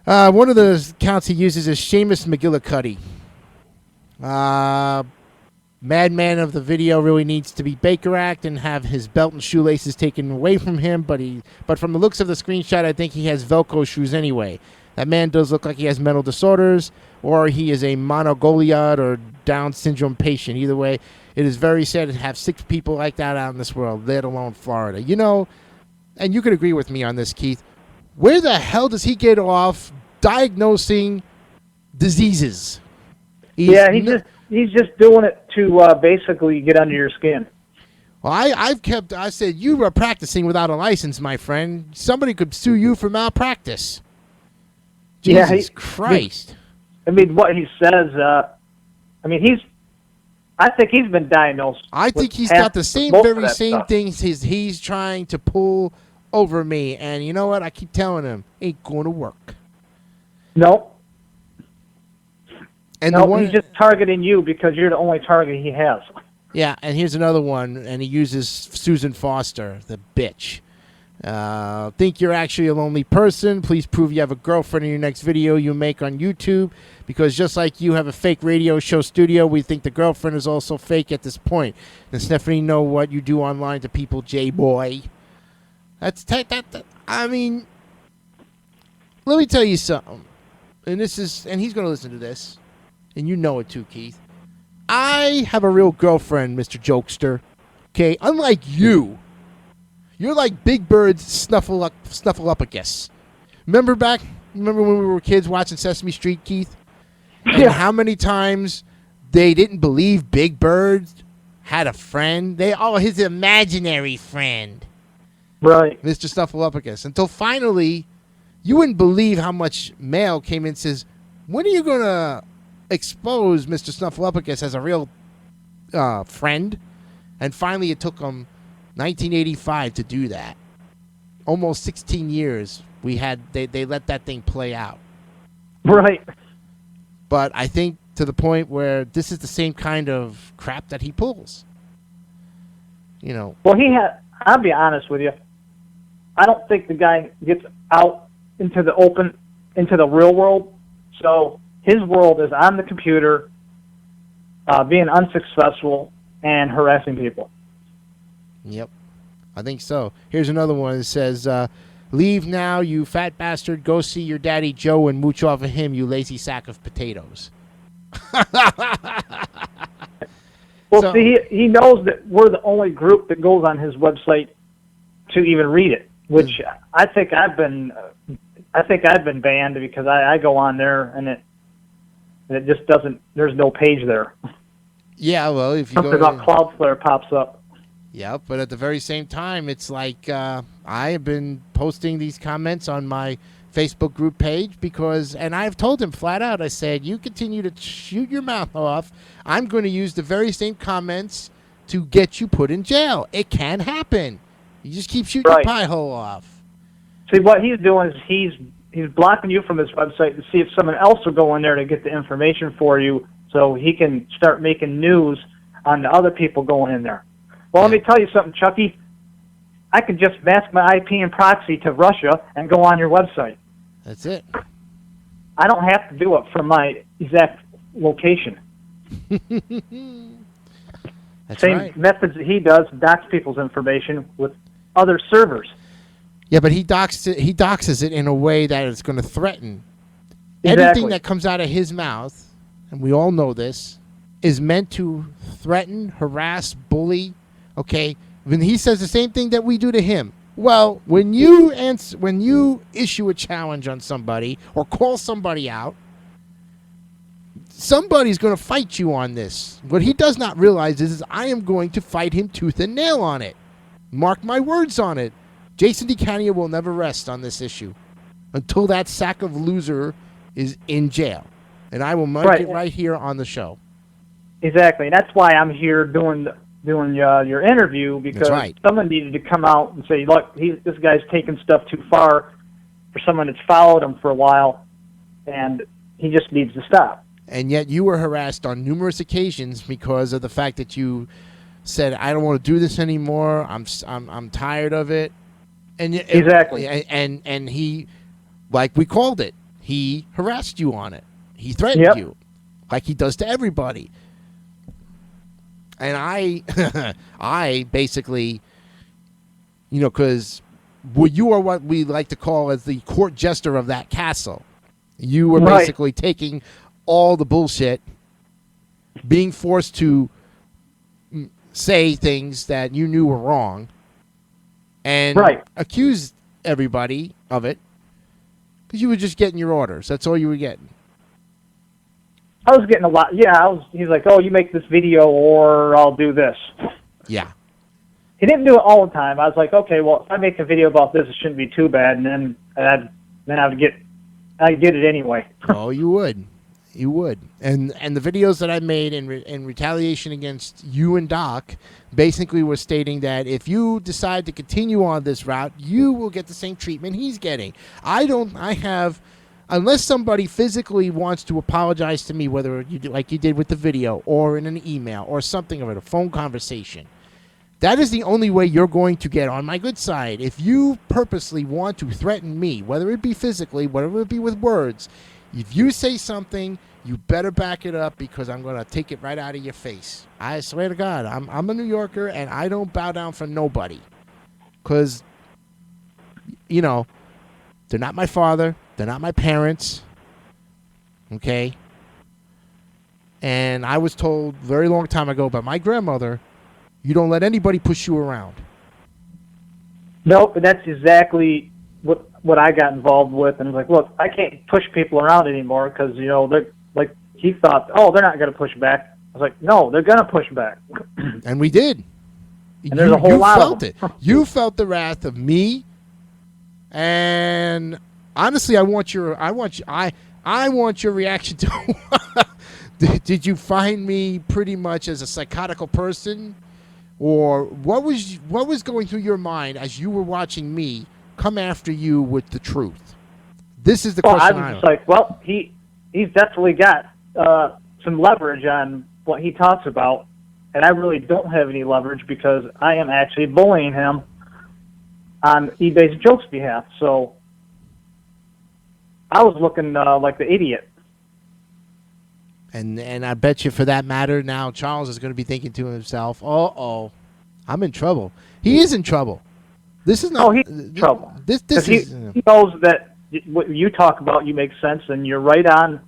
One of the accounts he uses is Seamus McGillicuddy. Madman of the video really needs to be Baker Act and have his belt and shoelaces taken away from him, but from the looks of the screenshot, I think he has Velcro shoes anyway. That man does look like he has mental disorders, or he is a monogoliad or Down syndrome patient. Either way, it is very sad to have 6 people like that out in this world, let alone Florida. You know, and you could agree with me on this, Keith. Where the hell does he get off diagnosing diseases? He's just doing it to basically get under your skin. Well, I said, you are practicing without a license, my friend. Somebody could sue you for malpractice. Jesus Christ. I mean, what he says, I think he's been diagnosed. I think he's got the very same things he's trying to pull over me. And you know what? I keep telling him, ain't going to work. No. And he's just targeting you because you're the only target he has. Yeah, and here's another one, and he uses Susan Foster, the bitch. Think you're actually a lonely person. Please prove you have a girlfriend in your next video you make on YouTube, because just like you have a fake radio show studio, we think the girlfriend is also fake at this point. Does Stephanie know what you do online to people, J-boy? I mean, let me tell you something. And he's going to listen to this. And you know it too, Keith. I have a real girlfriend, Mr. Jokester. Okay? Unlike you. You're like Big Bird's Snuffleupagus. Remember when we were kids watching Sesame Street, Keith? And how many times they didn't believe Big Bird had a friend? His imaginary friend. Right. Mr. Snuffleupagus. Until finally, you wouldn't believe how much mail came in and says, when are you going to expose Mr. Snuffleupagus as a real friend? And finally, it took him 1985 to do that. Almost 16 years they let that thing play out. Right. But I think to the point where this is the same kind of crap that he pulls. You know. Well, I'll be honest with you. I don't think the guy gets out into the open, into the real world. So his world is on the computer, being unsuccessful and harassing people. Yep, I think so. Here's another one that says, leave now, you fat bastard. Go see your daddy Joe and mooch off of him, you lazy sack of potatoes. Well, see, he knows that we're the only group that goes on his website to even read it, which I think I've been banned because I go on there and it just doesn't. There's no page there. Yeah, well, if you something about Cloudflare pops up. Yeah, but at the very same time, it's like I have been posting these comments on my Facebook group page and I've told him flat out, I said, you continue to shoot your mouth off, I'm going to use the very same comments to get you put in jail. It can happen. You just keep shooting your pie hole off. See, what he's doing is he's blocking you from his website to see if someone else will go in there to get the information for you so he can start making news on the other people going in there. Well, let me tell you something, Chucky. I can just mask my IP and proxy to Russia and go on your website. That's it. I don't have to do it from my exact location. Same methods that he does, docks people's information with other servers. Yeah, but he doxes it in a way that it's going to threaten. Exactly. Anything that comes out of his mouth, and we all know this, is meant to threaten, harass, bully. Okay, when he says the same thing that we do to him. Well, when you issue a challenge on somebody or call somebody out, somebody's going to fight you on this. What he does not realize is I am going to fight him tooth and nail on it. Mark my words on it. Jason Decanio will never rest on this issue until that sack of loser is in jail. And I will make it right here on the show. Exactly. And that's why I'm here doing your interview, because someone needed to come out and say, look, this guy's taking stuff too far for someone that's followed him for a while, and he just needs to stop. And yet you were harassed on numerous occasions because of the fact that you said, I don't want to do this anymore. I'm tired of it. And exactly. And he, like we called it, he harassed you on it. He threatened you, like he does to everybody. And I basically, because you are what we like to call as the court jester of that castle. You were basically taking all the bullshit, being forced to say things that you knew were wrong, and accuse everybody of it because you were just getting your orders. That's all you were getting. I was getting a lot. Yeah, he's like, "Oh, you make this video, or I'll do this." Yeah. He didn't do it all the time. I was like, "Okay, well, if I make a video about this, it shouldn't be too bad." And then I'd get it anyway. Oh, you would. And the videos that I made in retaliation against you and Doc basically were stating that if you decide to continue on this route, you will get the same treatment he's getting. Unless somebody physically wants to apologize to me, whether you do, like you did with the video or in an email or something of it, a phone conversation, that is the only way you're going to get on my good side. If you purposely want to threaten me, whether it be physically, whether it be with words, if you say something, you better back it up because I'm going to take it right out of your face. I swear to God, I'm a New Yorker and I don't bow down for nobody. Because, they're not my father. They're not my parents. Okay? And I was told a very long time ago by my grandmother, you don't let anybody push you around. Nope, and that's exactly what I got involved with. And I was like, look, I can't push people around anymore because, they're like, he thought, oh, they're not going to push back. I was like, no, they're going to push back. And we did. And there's a whole lot felt of them. it. You felt the wrath of me. And honestly, I want your reaction to did you find me pretty much as a psychotical person? Or what was going through your mind as you were watching me come after you with the truth? This is the question. I was just like, well, he's definitely got some leverage on what he talks about, and I really don't have any leverage because I am actually bullying him on Ebayisajoke's behalf. So I was looking like the idiot. And I bet you, for that matter, now Charles is going to be thinking to himself, "Uh-oh, I'm in trouble." He is in trouble. This is not. Oh, he's in trouble. This is. He knows that what you talk about, you make sense, and you're right on.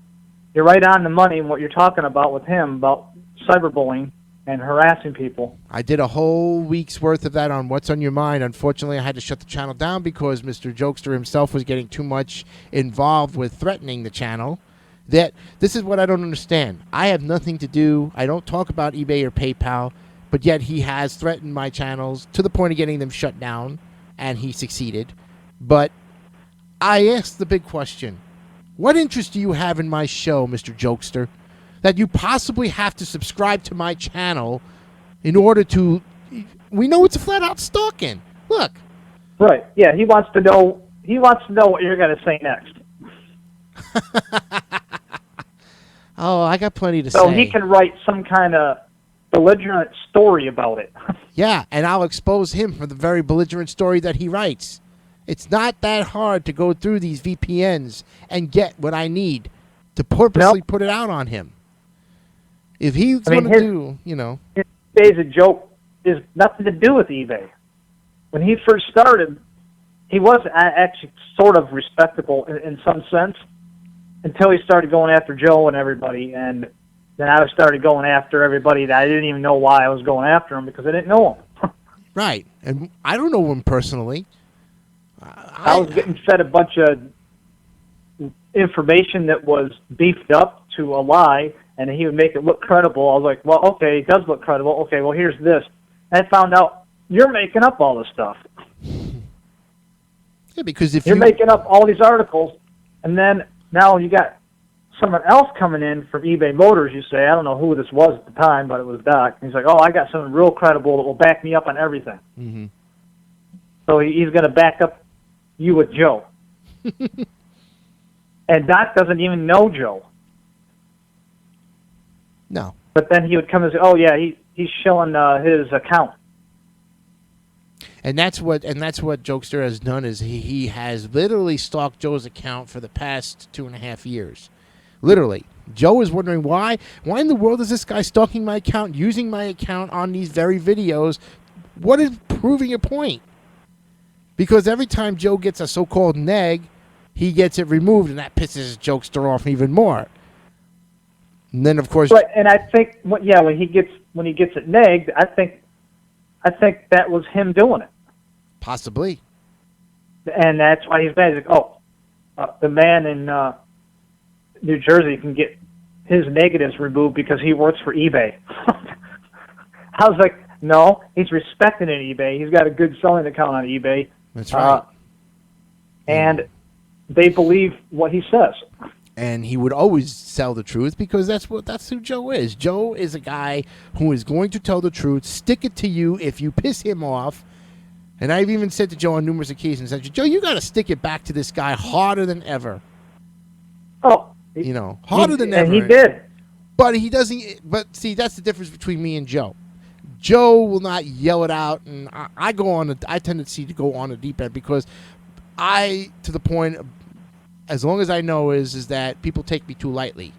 You're right on the money in what you're talking about with him about cyberbullying and harassing people. I did a whole week's worth of that on What's on Your Mind. Unfortunately, I had to shut the channel down because Mr. Jokester himself was getting too much involved with threatening the channel. This is what I don't understand. I have nothing to do. I don't talk about eBay or PayPal, but yet he has threatened my channels to the point of getting them shut down, and he succeeded. But I asked the big question. What interest do you have in my show, Mr. Jokester, that you possibly have to subscribe to my channel in order to... We know it's a flat-out stalking. Look. Right. Yeah, he wants to know what you're going to say next. Oh, I got plenty to say. So he can write some kind of belligerent story about it. Yeah, and I'll expose him for the very belligerent story that he writes. It's not that hard to go through these VPNs and get what I need to purposely put it out on him. If he's going to do, His Ebayisajoke is nothing to do with eBay. When he first started, he was actually sort of respectable in some sense until he started going after Joe and everybody. And then I started going after everybody that I didn't even know why I was going after him because I didn't know him. Right. And I don't know him personally. I was getting fed a bunch of information that was beefed up to a lie, and he would make it look credible. I was like, well, okay, it does look credible. Okay, well, here's this. And I found out you're making up all this stuff. Yeah, because if you're making up all these articles, and then now you got someone else coming in from eBay Motors, you say. I don't know who this was at the time, but it was Doc. He's like, oh, I got something real credible that will back me up on everything. Mm-hmm. So he's going to back up you with Joe. And Doc doesn't even know Joe. No. But then he would come and say, oh, yeah, he's showing his account. And that's what Jokester has done is he has literally stalked Joe's account for the past 2.5 years. Literally. Joe is wondering why in the world is this guy stalking my account, using my account on these very videos? What is proving a point? Because every time Joe gets a so-called neg, he gets it removed, and that pisses Jokester off even more. And then, of course, right. And I think, when he gets it negged, I think that was him doing it. Possibly. And that's why he's mad. He's like, the man in New Jersey can get his negatives removed because he works for eBay. I was like, no, he's respected in eBay. He's got a good selling account on eBay. That's right. And they believe what he says. And he would always tell the truth because that's who Joe is. Joe is a guy who is going to tell the truth, stick it to you if you piss him off. And I've even said to Joe on numerous occasions, Joe, you got to stick it back to this guy harder than ever. Oh, harder than ever. And he did. But he doesn't. But see, that's the difference between me and Joe. Joe will not yell it out, and I tend to go on the deep end because to the point, as long as I know is that people take me too lightly,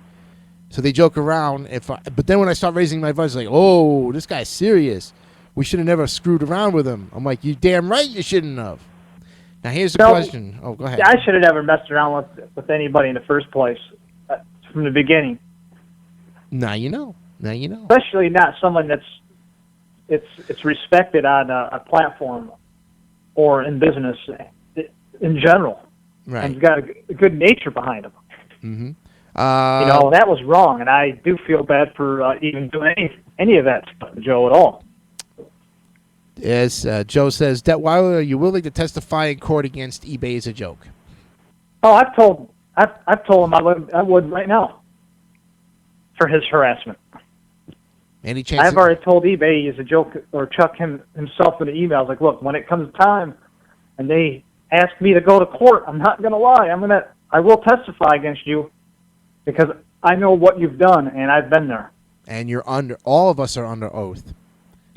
so they joke around. But then when I start raising my voice, like, oh, this guy's serious. We should have never screwed around with him. I'm like, you damn right you shouldn't have. Now here's the question. Oh, go ahead. Yeah, I should have never messed around with anybody in the first place from the beginning. Now you know. Especially not someone that's it's respected on a platform or in business in general. Right. And he's got a good nature behind him. Mm-hmm. That was wrong, and I do feel bad for even doing any of that stuff to Joe at all. Yes, Joe says, Detweiler, are you willing to testify in court against Ebayisajoke? Oh, I've told him I would right now for his harassment. Any chance? I've already told Ebayisajoke or Chuck himself in the emails, like, look, when it comes time and they ask me to go to court, I'm not going to lie. I will testify against you because I know what you've done and I've been there. And all of us are under oath.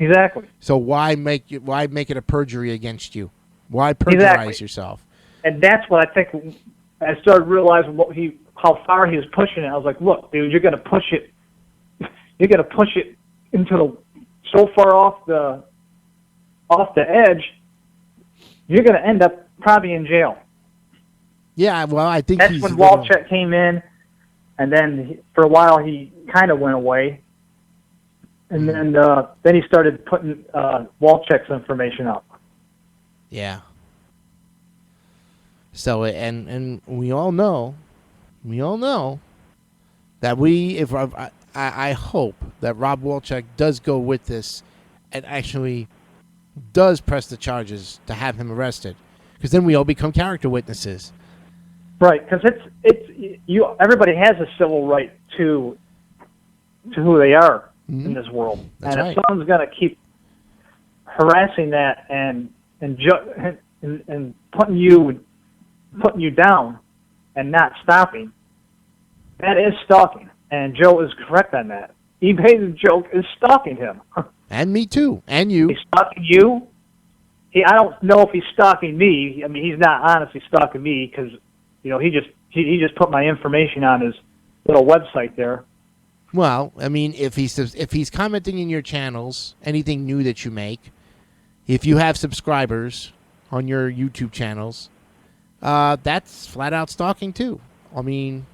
Exactly. So why make it a perjury against you? Why perjurize yourself? And that's what I think. I started realizing how far he was pushing it. I was like, look, dude, you're going to push it. You're going to push it into so far off the edge. You're going to end up probably in jail. Yeah, well, I think that's when Walchek came in, and then for a while he kind of went away. And then he started putting Walchek's information up. Yeah. So and we all know that I hope that Rob Walchek does go with this and actually does press the charges to have him arrested, because then we all become character witnesses. Right, because everybody has a civil right to who they are. Mm-hmm. In this world. That's and right. If someone's going to keep harassing that and putting you down and not stopping, that is stalking. And Joe is correct on that. Ebayisajoke is stalking him. And me too. And you. He's stalking you. I don't know if he's stalking me. I mean, he's not honestly stalking me because he just put my information on his little website there. Well, I mean, if he's commenting in your channels, anything new that you make, if you have subscribers on your YouTube channels, that's flat out stalking too. I mean,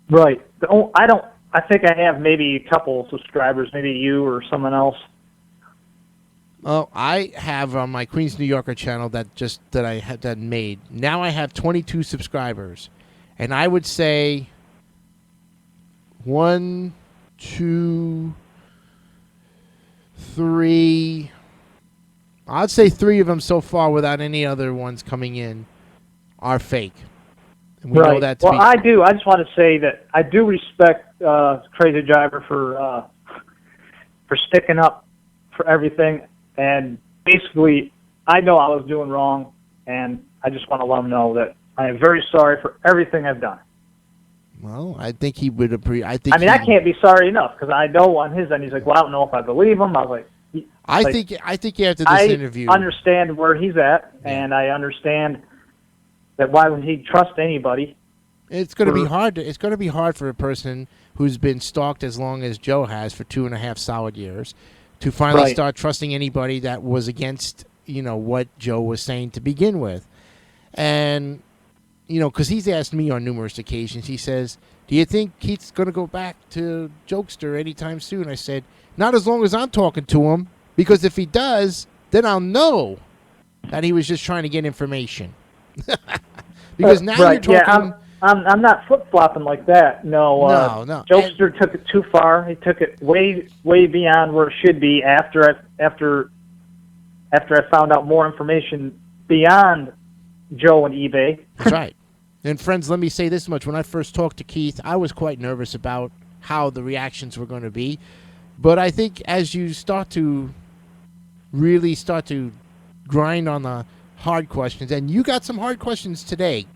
right. I think I have maybe a couple subscribers, maybe you or someone else. Oh, I have on my Queens New Yorker channel that I had made. Now I have 22 subscribers, and I would say 1, 2, 3. I'd say 3 of them so far, without any other ones coming in, are fake. And we know that to be. I do. I just want to say that I do respect Crazy Driver for sticking up for everything. And basically, I know I was doing wrong, and I just want to let him know that I am very sorry for everything I've done. Well, I think he would appreciate. I can't be sorry enough because I know on his end he's like, well, I don't know if I believe him. I was like, I Like, think after this I interview, understand where he's at, Yeah. and I understand that why would he trust anybody? it's going to be hard. It's going to be hard for a person who's been stalked as long as Joe has for 2.5 solid years to finally Right. start trusting anybody that was against what Joe was saying to begin with, and because he's asked me on numerous occasions. He says, "Do you think Keith's going to go back to Jokester anytime soon?" I said, "Not as long as I'm talking to him, because if he does, then I'll know that he was just trying to get information." Because now right. you're talking. Yeah, I'm not flip flopping like that. No. No. Jokester took it too far. He took it way beyond where it should be. After I found out more information beyond Joe and eBay. That's right. And friends, let me say this much. When I first talked to Keith, I was quite nervous about how the reactions were going to be. But I think as you really start to grind on the hard questions, and you got some hard questions today,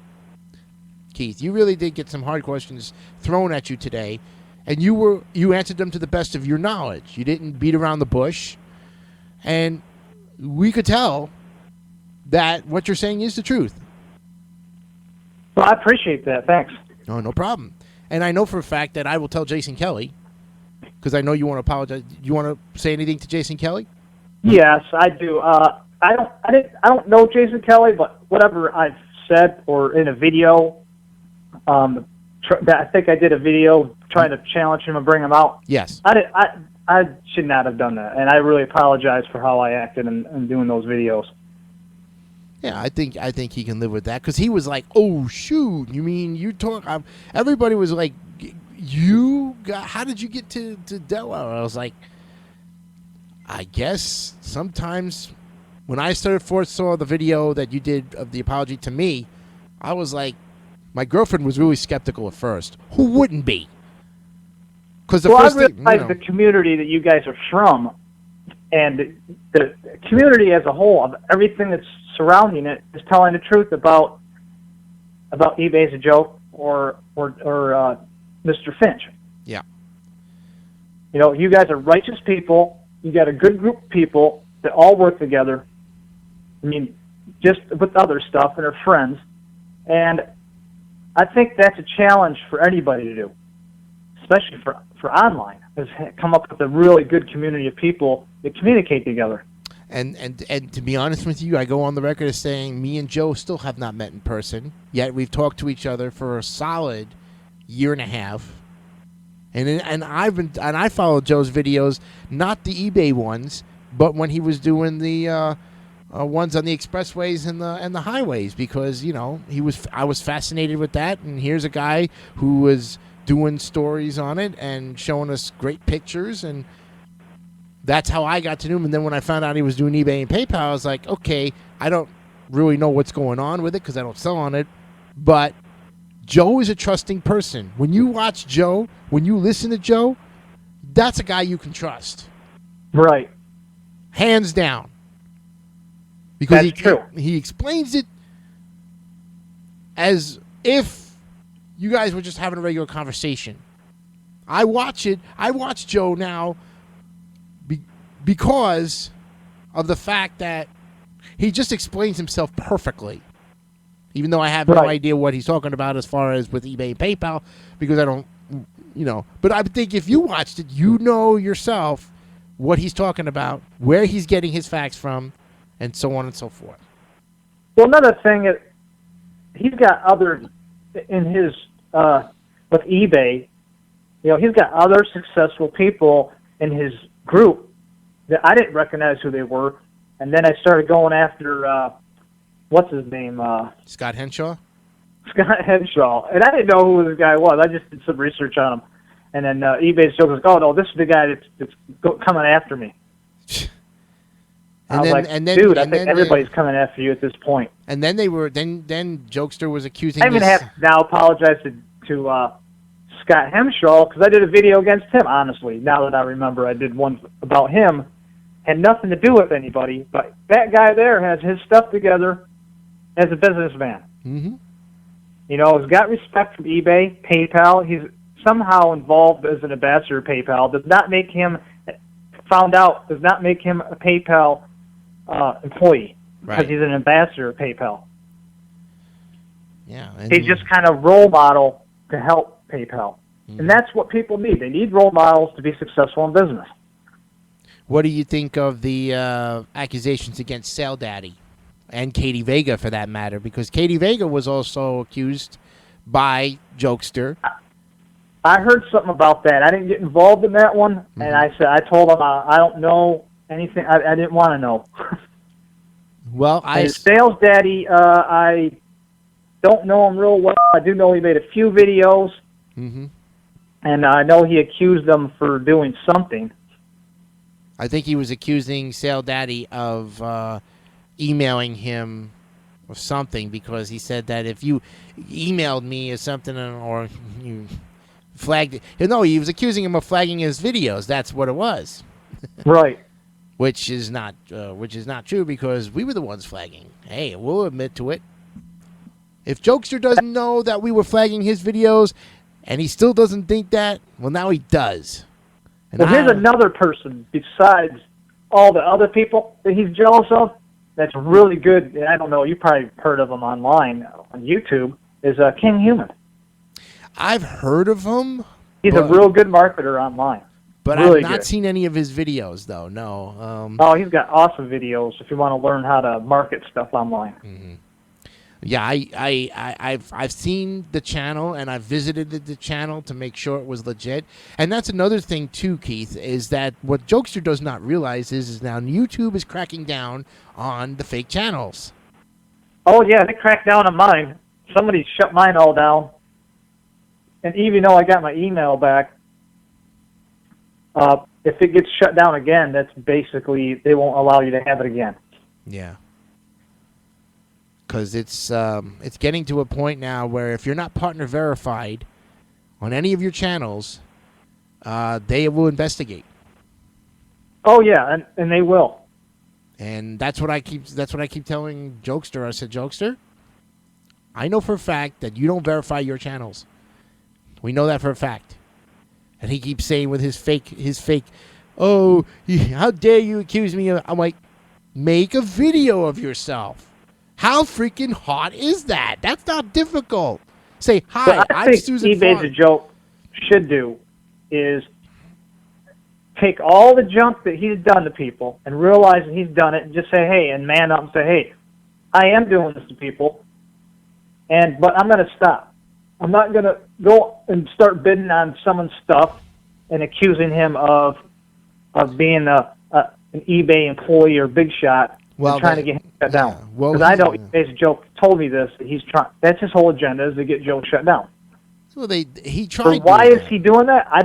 Keith. You really did get some hard questions thrown at you today, and you answered them to the best of your knowledge. You didn't beat around the bush, and we could tell that what you're saying is the truth. Well, I appreciate that. Thanks. Oh, no problem. And I know for a fact that I will tell Jason Kelly, because I know you want to apologize. You want to say anything to Jason Kelly? Yes, I do. I don't know Jason Kelly, but whatever I've said or in a video, I think I did a video trying to challenge him and bring him out. Yes. I should not have done that, and I really apologize for how I acted in doing those videos. Yeah, I think he can live with that, because he was like, "Oh shoot, you mean you talk?" Everybody was like, how did you get to Detweiler? I was like, I guess sometimes when I first saw the video that you did of the apology to me, I was like, my girlfriend was really skeptical at first. Who wouldn't be? Because I realize the community that you guys are from, and the community as a whole, of everything that's surrounding it, is telling the truth about Ebayisajoke or Mr. Finch. Yeah. You guys are righteous people. You got a good group of people that all work together. I mean, just with other stuff and are friends. And I think that's a challenge for anybody to do, especially for online, is come up with a really good community of people that communicate together. And to be honest with you, I go on the record as saying me and Joe still have not met in person, yet we've talked to each other for a solid 1.5 years. And I followed Joe's videos, not the eBay ones, but when he was doing the ones on the expressways and the highways, because I was fascinated with that. And here's a guy who was doing stories on it and showing us great pictures, and that's how I got to know him. And then when I found out he was doing eBay and PayPal, I was like, okay, I don't really know what's going on with it because I don't sell on it, but Joe is a trusting person. When you watch Joe, when you listen to Joe, that's a guy you can trust. Right. Hands down. Because that's true. He explains it as if you guys were just having a regular conversation. I watch Joe now because of the fact that he just explains himself perfectly. Even though I have no idea what he's talking about as far as with eBay and PayPal, because I don't, But I think if you watched it, you know yourself what he's talking about, where he's getting his facts from, and so on and so forth. Well, another thing is he's got other in his with eBay. He's got other successful people in his group that I didn't recognize who they were, and then I started going after what's his name? Scott Henshaw. Scott Henshaw, and I didn't know who this guy was. I just did some research on him, and then eBay's joke was, "Oh no, this is the guy that's coming after me." I was like, dude, I think everybody's coming after you at this point. And then then Jokester was accusing. I even have to now apologize to Scott Henshaw because I did a video against him. Honestly, now that I remember, I did one about him. Had nothing to do with anybody, but that guy there has his stuff together as a businessman. Mm-hmm. He's got respect from eBay, PayPal. He's somehow involved as an ambassador of PayPal. Does not make him found out does not make him a PayPal employee because Right. he's an ambassador of PayPal. Yeah. He's just kind of role model to help PayPal. And that's what people need. They need role models to be successful in business. What do you think of the accusations against Sale Daddy and Katie Vega, for that matter? Because Katie Vega was also accused by Jokester. I heard something about that. I didn't get involved in that one, and I told him I don't know anything. I didn't want to know. Well, Sales Daddy, I don't know him real well. I do know he made a few videos, and I know he accused them for doing something. I think he was accusing Sale Daddy of emailing him or something, because he said that if you emailed me or something, or you flagged it. No, he was accusing him of flagging his videos. That's what it was. Right. Which is not true, because we were the ones flagging. Hey, we'll admit to it. If Jokester doesn't know that we were flagging his videos, and he still doesn't think that, well, now he does. And well, here's another person besides all the other people that he's jealous of that's really good. I don't know, you probably heard of him online on YouTube, is King Human. I've heard of him. He's a real good marketer online. But really I've not seen any of his videos, though. No. Oh, he's got awesome videos if you want to learn how to market stuff online. Yeah, I've seen the channel, and I've visited the channel to make sure it was legit. And that's another thing too, Keith, is that what Jokester does not realize is now YouTube is cracking down on the fake channels. Oh yeah, they cracked down on mine. Somebody shut mine all down. And even though I got my email back, if it gets shut down again, that's basically they won't allow you to have it again. Yeah. Because it's getting to a point now where if you're not partner verified on any of your channels, they will investigate. Oh yeah, and they will. And that's what I keep telling Jokester. I said, Jokester, I know for a fact that you don't verify your channels. We know that for a fact. And he keeps saying with his fake, oh, how dare you accuse me of... I'm like, make a video of yourself. How freaking hot is that? That's not difficult. Say, hi, I'm Susan Ebayisajoke should do is take all the junk that he's done to people and realize that he's done it and just say, hey, and man up and say, hey, I am doing this to people, but I'm going to stop. I'm not going to go and start bidding on someone's stuff and accusing him of being an eBay employee or big shot and trying to get him shut down. Because I know Ebayisajoke told me this. That he's trying. That's his whole agenda, is to get Joe shut down. So he tried. But why is he doing that? I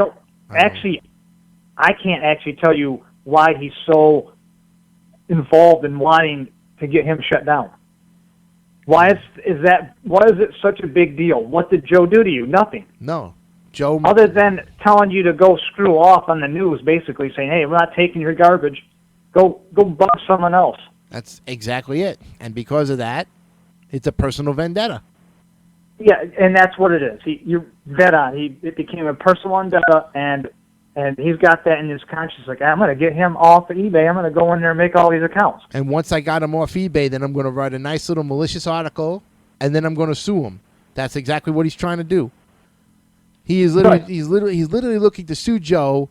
can't actually tell you why he's so involved in wanting to get him shut down. Why is it such a big deal? What did Joe do to you? Nothing. No. Joe, other than telling you to go screw off on the news, basically saying, hey, we're not taking your garbage. Go bug someone else. That's exactly it. And because of that, it's a personal vendetta. Yeah, and that's what it is. You're dead on. It became a personal vendetta, and he's got that in his conscience. Like, I'm going to get him off of eBay. I'm going to go in there and make all these accounts. And once I got him off eBay, then I'm going to write a nice little malicious article, and then I'm going to sue him. That's exactly what he's trying to do. He's literally looking to sue Joe,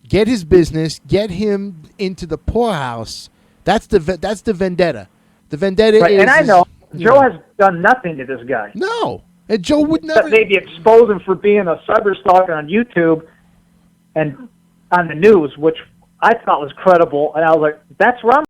get his business, get him into the poorhouse. That's the vendetta. The vendetta is... And I know Joe has done nothing to this guy. No. And Joe would never... Maybe expose him for being a cyber stalker on YouTube and on the news, which I thought was credible. And I was like, that's where I'm